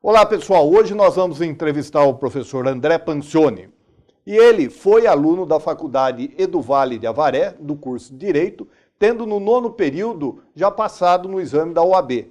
Olá pessoal, hoje nós vamos entrevistar o professor André Pancioni. E ele foi aluno da Faculdade Eduvalles de Avaré, do curso de Direito, tendo no 9º período já passado no exame da OAB.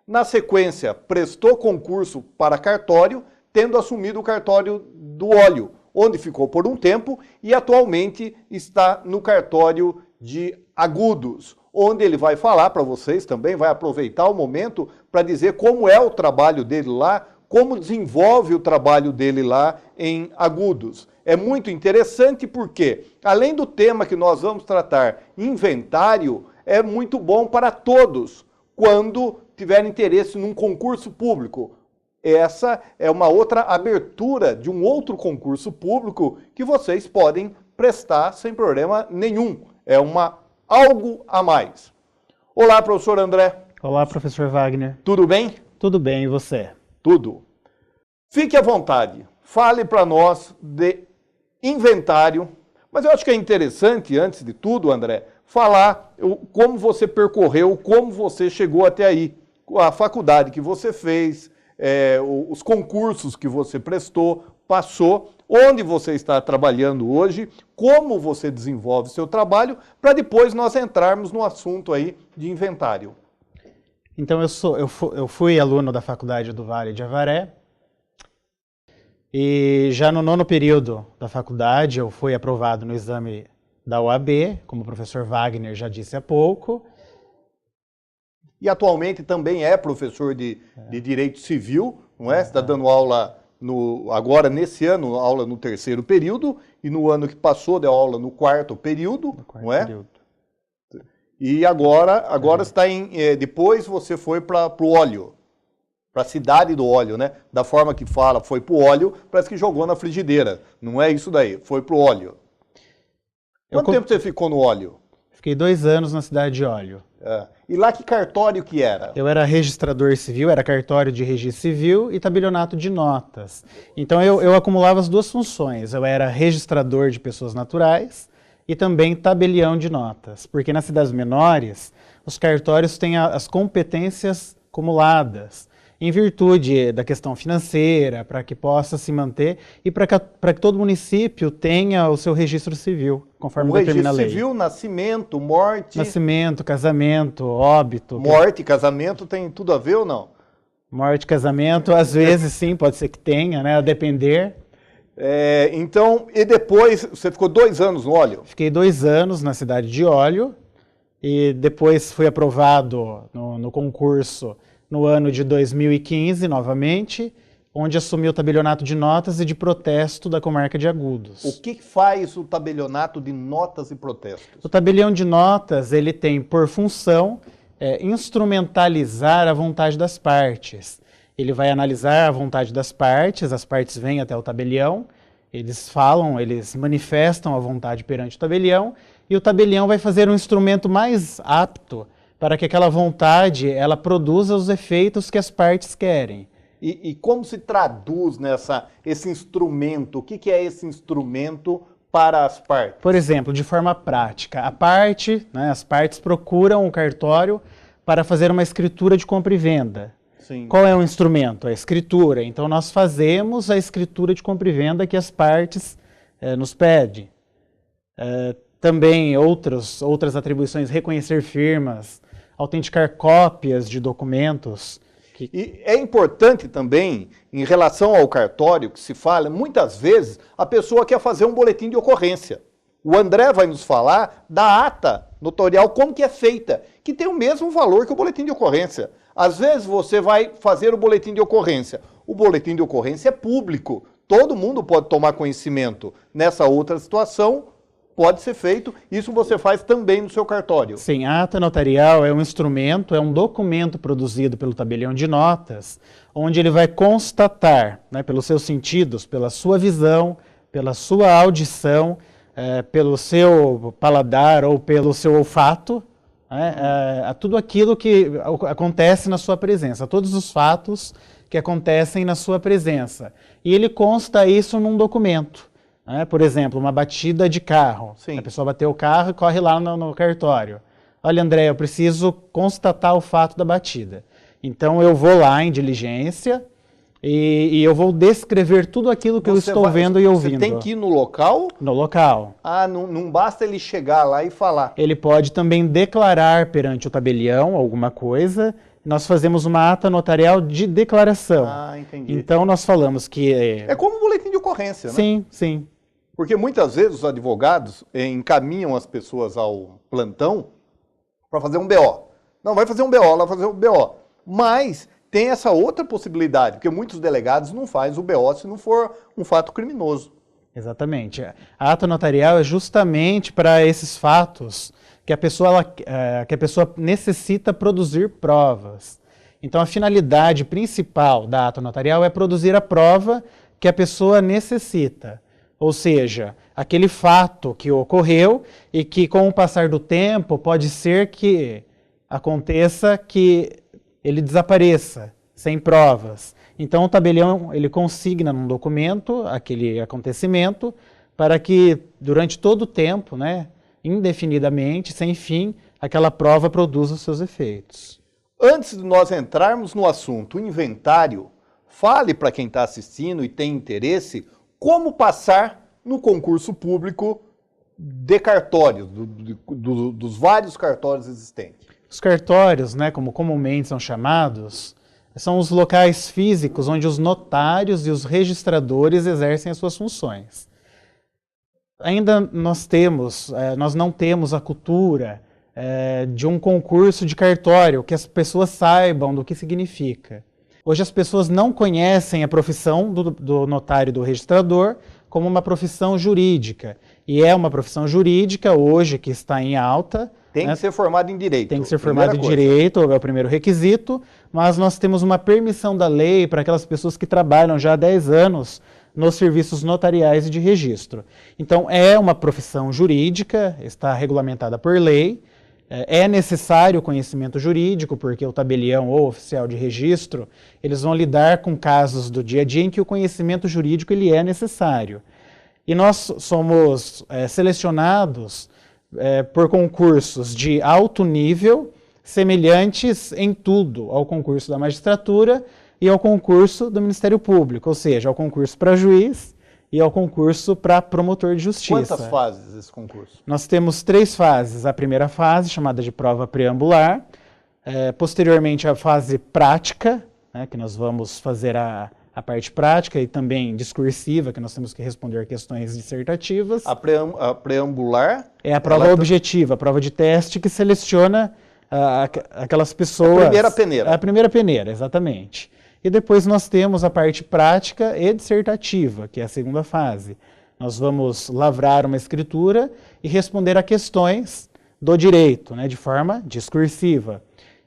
Na sequência, prestou concurso para cartório, tendo assumido o cartório do óleo, onde ficou por um tempo e atualmente está no cartório de Agudos, onde ele vai falar para vocês também, vai aproveitar o momento para dizer como é o trabalho dele lá, como desenvolve o trabalho dele lá em Agudos. É muito interessante porque, além do tema que nós vamos tratar, inventário, é muito bom para todos quando tiver interesse num concurso público. Essa é uma outra abertura de um outro concurso público que vocês podem prestar sem problema nenhum. É algo a mais. Olá, professor André. Olá, professor Wagner. Tudo bem? Tudo bem, e você? Tudo. Fique à vontade. Fale para nós de inventário. Mas eu acho que é interessante, antes de tudo, André, falar como você percorreu, como você chegou até aí. A faculdade que você fez, os concursos que você prestou, passou, onde você está trabalhando hoje, como você desenvolve seu trabalho, para depois nós entrarmos no assunto aí de inventário. Então eu fui aluno da Faculdade Eduvalles de Avaré e já no 9º período da faculdade eu fui aprovado no exame da OAB, como o professor Wagner já disse há pouco. E atualmente também é professor de Direito Civil, não é? Está dando aula agora nesse ano, aula no 3º período, e no ano que passou deu aula no 4º período, não é? E agora está depois você foi para o óleo, para a cidade do óleo, né? Da forma que fala, foi para o óleo, parece que jogou na frigideira. Não é isso daí, foi para o óleo. Quanto tempo você ficou no óleo? Fiquei 2 anos na cidade de Óleo. E lá que cartório que era? Eu era registrador civil, era cartório de registro civil e tabelionato de notas. Então eu acumulava as duas funções. Eu era registrador de pessoas naturais e também tabelião de notas. Porque nas cidades menores, os cartórios têm as competências acumuladas, em virtude da questão financeira, para que possa se manter e para que todo município tenha o seu registro civil, conforme determina a lei. Registro civil, nascimento, morte... Nascimento, casamento, óbito... Morte, casamento tem tudo a ver ou não? Morte, casamento, às vezes sim, pode ser que tenha, né, a depender. Então, e depois, você ficou 2 anos no óleo? Fiquei 2 anos na cidade de Óleo e depois fui aprovado no concurso no ano de 2015, novamente, onde assumi o tabelionato de notas e de protesto da comarca de Agudos. O que faz o tabelionato de notas e protestos? O tabelião de notas, ele tem por função instrumentalizar a vontade das partes. Ele vai analisar a vontade das partes, as partes vêm até o tabelião, eles falam, eles manifestam a vontade perante o tabelião, e o tabelião vai fazer um instrumento mais apto para que aquela vontade ela produza os efeitos que as partes querem. E como se traduz esse instrumento? O que é esse instrumento para as partes? Por exemplo, de forma prática, as partes procuram o cartório para fazer uma escritura de compra e venda. Sim. Qual é o instrumento? A escritura. Então nós fazemos a escritura de compra e venda que as partes nos pedem. Também outras atribuições, reconhecer firmas, autenticar cópias de documentos. E é importante também, em relação ao cartório, que se fala, muitas vezes a pessoa quer fazer um boletim de ocorrência. O André vai nos falar da ata notarial, como que é feita, que tem o mesmo valor que o boletim de ocorrência. Às vezes você vai fazer o boletim de ocorrência. O boletim de ocorrência é público, todo mundo pode tomar conhecimento. Nessa outra situação, pode ser feito, isso você faz também no seu cartório. Sim, a ata notarial é um instrumento, é um documento produzido pelo tabelião de notas, onde ele vai constatar, né, pelos seus sentidos, pela sua visão, pela sua audição, pelo seu paladar ou pelo seu olfato, tudo aquilo que acontece na sua presença, todos os fatos que acontecem na sua presença. E ele consta isso num documento. Por exemplo, uma batida de carro. Sim. A pessoa bateu o carro e corre lá no cartório. Olha, André, eu preciso constatar o fato da batida. Então eu vou lá em diligência, e eu vou descrever tudo aquilo que eu estou vendo e ouvindo. Você tem que ir no local? No local. Ah, não basta ele chegar lá e falar. Ele pode também declarar perante o tabelião alguma coisa. Nós fazemos uma ata notarial de declaração. Ah, entendi. Então nós falamos que... É como um boletim de ocorrência, né? Sim, sim. Porque muitas vezes os advogados encaminham as pessoas ao plantão para fazer um BO. Não, vai fazer um BO, lá fazer um BO. Mas tem essa outra possibilidade, porque muitos delegados não fazem o BO se não for um fato criminoso. Exatamente. A ata notarial é justamente para esses fatos que a pessoa necessita produzir provas. Então, a finalidade principal da ata notarial é produzir a prova que a pessoa necessita. Ou seja, aquele fato que ocorreu e que, com o passar do tempo, pode ser que aconteça que ele desapareça, sem provas. Então, o tabelião ele consigna num documento aquele acontecimento para que, durante todo o tempo, né, indefinidamente, sem fim, aquela prova produza os seus efeitos. Antes de nós entrarmos no assunto inventário, fale para quem está assistindo e tem interesse como passar no concurso público de cartórios, dos vários cartórios existentes. Os cartórios, né, como comumente são chamados, são os locais físicos onde os notários e os registradores exercem as suas funções. Ainda nós não temos a cultura de um concurso de cartório, que as pessoas saibam do que significa. Hoje as pessoas não conhecem a profissão do notário e do registrador como uma profissão jurídica. E é uma profissão jurídica hoje que está em alta. Tem que ser formado em direito. Tem que ser formado em direito, é o primeiro requisito, mas nós temos uma permissão da lei para aquelas pessoas que trabalham já há 10 anos nos serviços notariais e de registro. Então, é uma profissão jurídica, está regulamentada por lei, é necessário o conhecimento jurídico, porque o tabelião ou oficial de registro, eles vão lidar com casos do dia a dia em que o conhecimento jurídico ele é necessário. E nós somos selecionados por concursos de alto nível, semelhantes em tudo ao concurso da magistratura e ao concurso do Ministério Público, ou seja, ao concurso para juiz e ao concurso para promotor de justiça. Quantas fases esse concurso? Nós temos 3 fases. A primeira fase, chamada de prova preambular, posteriormente a fase prática, né, que nós vamos fazer a parte prática e também discursiva, que nós temos que responder questões dissertativas. A preambular? É a prova objetiva, a prova de teste que seleciona aquelas pessoas... A primeira peneira. A primeira peneira, exatamente. E depois nós temos a parte prática e dissertativa, que é a segunda fase. Nós vamos lavrar uma escritura e responder a questões do direito, né, de forma discursiva.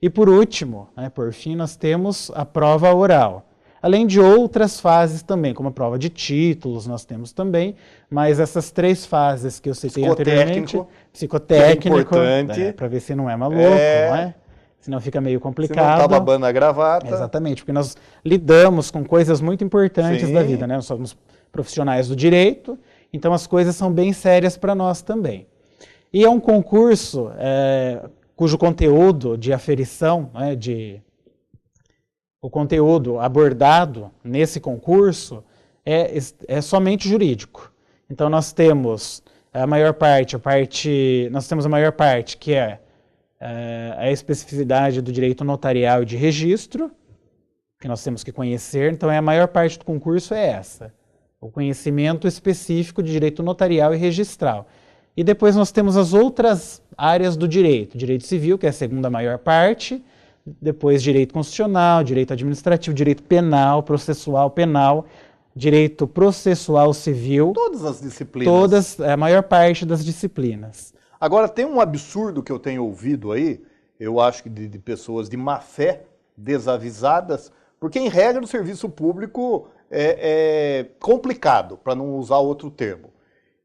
E por último, né, por fim, nós temos a prova oral. Além de outras fases também, como a prova de títulos, nós temos também, mas essas 3 fases que eu citei anteriormente, psicotécnico, é importante, para ver se não é maluco, não é? Senão fica meio complicado. Se não está babando a gravata. Exatamente, porque nós lidamos com coisas muito importantes da vida, né? Nós somos profissionais do direito, então as coisas são bem sérias para nós também. E é um concurso cujo conteúdo de aferição, né, o conteúdo abordado nesse concurso é somente jurídico. Então nós temos a maior parte que é a especificidade do direito notarial e de registro, que nós temos que conhecer. Então a maior parte do concurso é essa, o conhecimento específico de direito notarial e registral. E depois nós temos as outras áreas do direito civil, que é a segunda maior parte, depois direito constitucional, direito administrativo, direito penal, processual penal, direito processual civil. Todas as disciplinas. Todas, a maior parte das disciplinas. Agora, tem um absurdo que eu tenho ouvido aí, eu acho que de pessoas de má fé, desavisadas, porque em regra o serviço público é complicado, para não usar outro termo.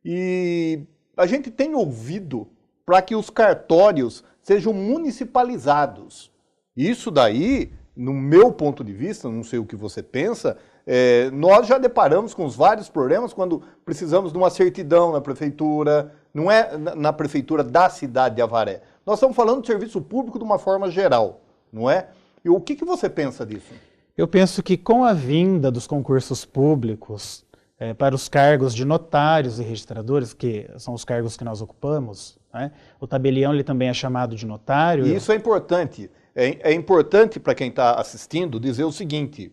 E a gente tem ouvido para que os cartórios sejam municipalizados. Isso daí, no meu ponto de vista, não sei o que você pensa, nós já deparamos com os vários problemas quando precisamos de uma certidão na prefeitura, não é na prefeitura da cidade de Avaré. Nós estamos falando de serviço público de uma forma geral, não é? E o que você pensa disso? Eu penso que com a vinda dos concursos públicos para os cargos de notários e registradores, que são os cargos que nós ocupamos, né? O tabelião ele também é chamado de notário. E isso é importante. É importante para quem está assistindo dizer o seguinte: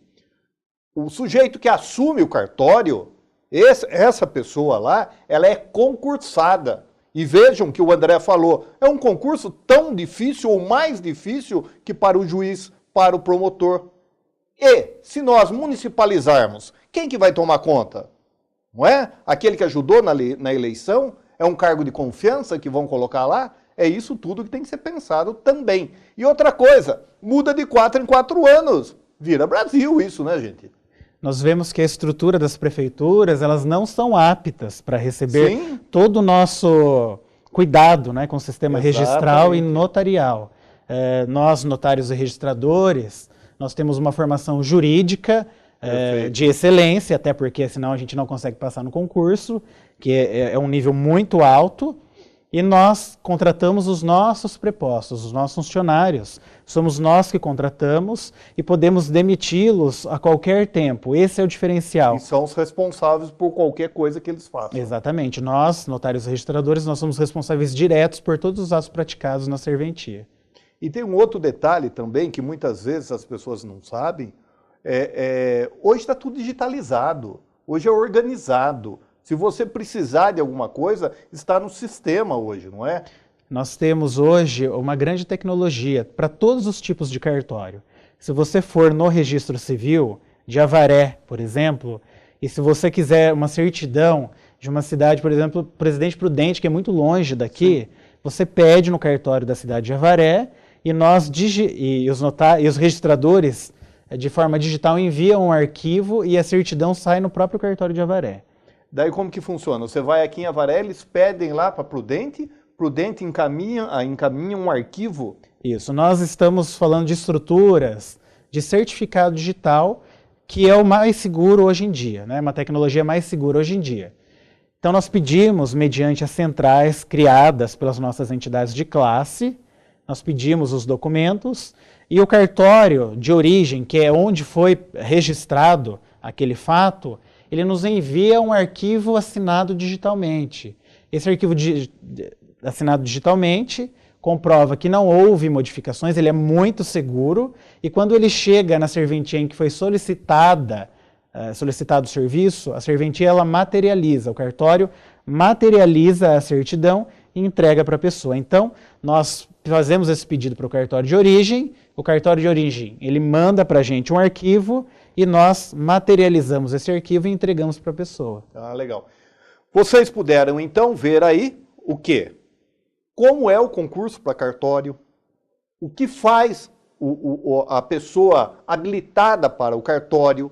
o sujeito que assume o cartório, essa pessoa lá, ela é concursada. E vejam que o André falou, é um concurso tão difícil ou mais difícil que para o juiz, para o promotor. E se nós municipalizarmos, quem que vai tomar conta? Não é? Aquele que ajudou na eleição? É um cargo de confiança que vão colocar lá? É isso tudo que tem que ser pensado também. E outra coisa, muda de 4 em 4 anos. Vira Brasil isso, né, gente? Nós vemos que a estrutura das prefeituras, elas não são aptas para receber Sim. todo o nosso cuidado, né, com o sistema registral e Exatamente. notarial. Nós, notários e registradores, nós temos uma formação jurídica de excelência, até porque senão a gente não consegue passar no concurso, que é um nível muito alto, e nós contratamos os nossos prepostos, os nossos funcionários. Somos nós que contratamos e podemos demiti-los a qualquer tempo. Esse é o diferencial. E são os responsáveis por qualquer coisa que eles façam. Exatamente. Nós, notários e registradores, nós somos responsáveis diretos por todos os atos praticados na serventia. E tem um outro detalhe também que muitas vezes as pessoas não sabem. Hoje está tudo digitalizado, hoje é organizado. Se você precisar de alguma coisa, está no sistema hoje, não é? Nós temos hoje uma grande tecnologia para todos os tipos de cartório. Se você for no registro civil de Avaré, por exemplo, e se você quiser uma certidão de uma cidade, por exemplo, Presidente Prudente, que é muito longe daqui, sim, você pede no cartório da cidade de Avaré e os registradores, de forma digital, enviam um arquivo e a certidão sai no próprio cartório de Avaré. Daí como que funciona? Você vai aqui em Avaré, eles pedem lá para Prudente, Prudente encaminha um arquivo? Isso, nós estamos falando de estruturas de certificado digital, que é o mais seguro hoje em dia, né? Uma tecnologia mais segura hoje em dia. Então nós pedimos, mediante as centrais criadas pelas nossas entidades de classe, nós pedimos os documentos e o cartório de origem, que é onde foi registrado aquele fato, ele nos envia um arquivo assinado digitalmente. Esse arquivo assinado digitalmente comprova que não houve modificações, ele é muito seguro, e quando ele chega na serventia em que foi solicitado o serviço, a serventia ela materializa, o cartório materializa a certidão e entrega para a pessoa. Então, nós fazemos esse pedido para o cartório de origem, o cartório de origem ele manda para a gente um arquivo, e nós materializamos esse arquivo e entregamos para a pessoa. Ah, legal. Vocês puderam, então, ver aí o quê? Como é o concurso para cartório, o que faz a pessoa habilitada para o cartório.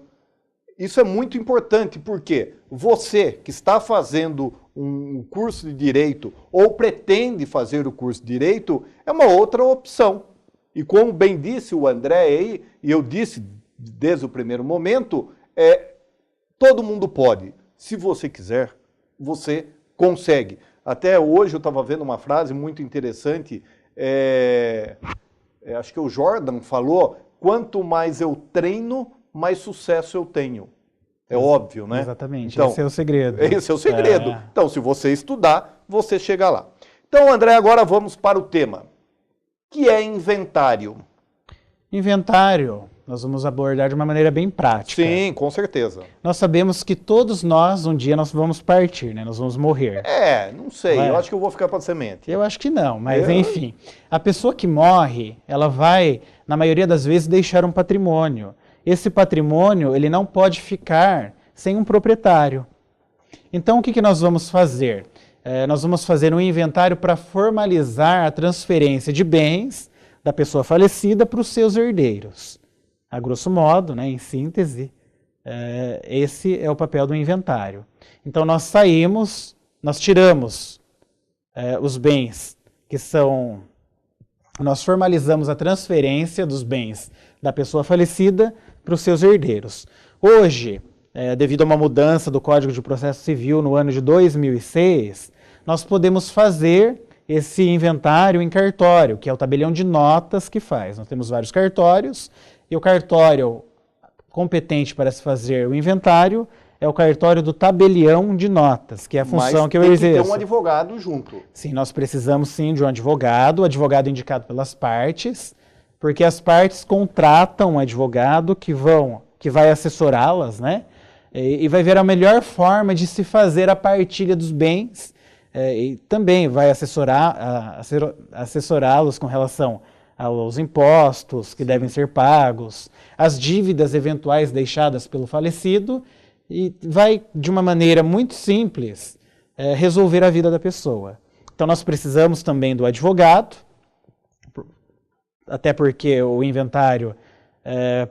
Isso é muito importante, porque você que está fazendo um curso de Direito ou pretende fazer o curso de Direito, é uma outra opção. E como bem disse o André aí, e eu disse desde o primeiro momento, todo mundo pode. Se você quiser, você consegue. Até hoje eu estava vendo uma frase muito interessante, acho que o Jordan falou, quanto mais eu treino, mais sucesso eu tenho. É óbvio, né? Exatamente, então, esse é o segredo. Esse é o segredo. Então, se você estudar, você chega lá. Então, André, agora vamos para o tema, que é inventário. Inventário, nós vamos abordar de uma maneira bem prática. Sim, com certeza. Nós sabemos que todos nós, um dia, nós vamos partir, né? Nós vamos morrer. Não sei, eu acho que eu vou ficar para semente. Eu acho que não, mas enfim. A pessoa que morre, ela vai, na maioria das vezes, deixar um patrimônio. Esse patrimônio, ele não pode ficar sem um proprietário. Então, o que nós vamos fazer? Nós vamos fazer um inventário para formalizar a transferência de bens da pessoa falecida para os seus herdeiros. A grosso modo, né, em síntese, esse é o papel do inventário. Então, nós tiramos os bens que são... Nós formalizamos a transferência dos bens da pessoa falecida para os seus herdeiros. Hoje, devido a uma mudança do Código de Processo Civil no ano de 2006, nós podemos fazer esse inventário em cartório, que é o tabelião de notas que faz. Nós temos vários cartórios, e o cartório competente para se fazer o inventário é o cartório do tabelião de notas, que é a função que eu exerço. Mas tem que ter um advogado junto. Sim, nós precisamos sim de um advogado, o advogado indicado pelas partes, porque as partes contratam um advogado que vai assessorá-las, né? E vai ver a melhor forma de se fazer a partilha dos bens, e também vai assessorá-los com relação aos impostos que devem ser pagos, as dívidas eventuais deixadas pelo falecido, e vai, de uma maneira muito simples, resolver a vida da pessoa. Então, nós precisamos também do advogado, até porque o inventário,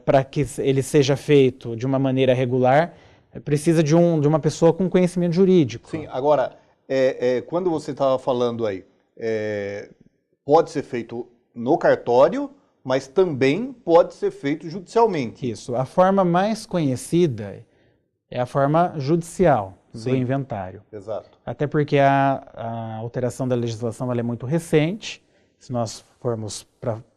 para que ele seja feito de uma maneira regular, precisa de uma pessoa com conhecimento jurídico. Sim, agora, quando você estava falando aí, pode ser feito no cartório, mas também pode ser feito judicialmente. Isso. A forma mais conhecida é a forma judicial do Sim. inventário. Exato. Até porque a alteração da legislação ela é muito recente, se nós formos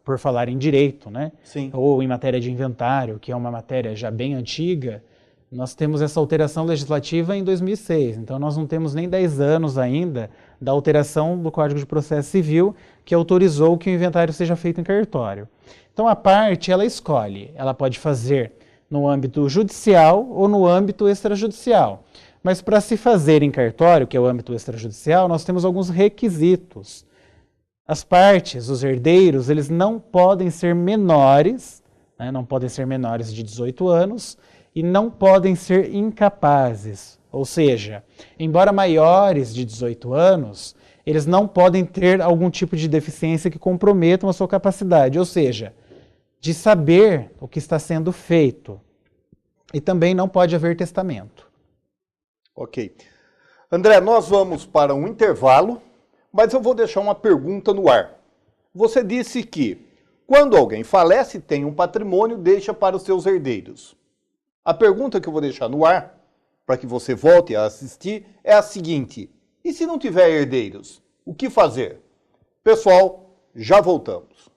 por falar em direito, né? Sim. Ou em matéria de inventário, que é uma matéria já bem antiga, nós temos essa alteração legislativa em 2006, então nós não temos nem 10 anos ainda da alteração do Código de Processo Civil que autorizou que o inventário seja feito em cartório. Então a parte, ela escolhe, ela pode fazer no âmbito judicial ou no âmbito extrajudicial. Mas para se fazer em cartório, que é o âmbito extrajudicial, nós temos alguns requisitos. As partes, os herdeiros, eles não podem ser menores, né, não podem ser menores de 18 anos e não podem ser incapazes. Ou seja, embora maiores de 18 anos, eles não podem ter algum tipo de deficiência que comprometam a sua capacidade. Ou seja, de saber o que está sendo feito. E também não pode haver testamento. Ok. André, nós vamos para um intervalo, mas eu vou deixar uma pergunta no ar. Você disse que, quando alguém falece, tem um patrimônio, deixa para os seus herdeiros. A pergunta que eu vou deixar no ar, para que você volte a assistir, é a seguinte: e se não tiver herdeiros, o que fazer? Pessoal, já voltamos.